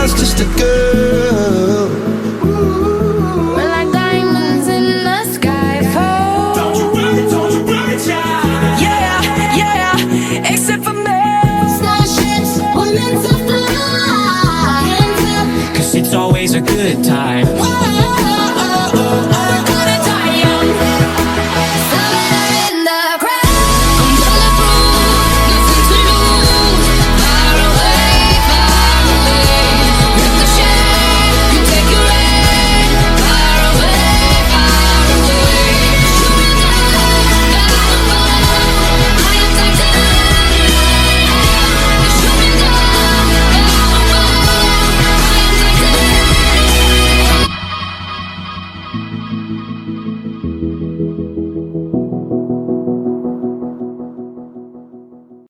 was just a girl. We're like diamonds in the sky. Fall. Don't you worry, child. Yeah, yeah, except for me. Starships, we're meant to fly. Hands up. Cause it's always a good time.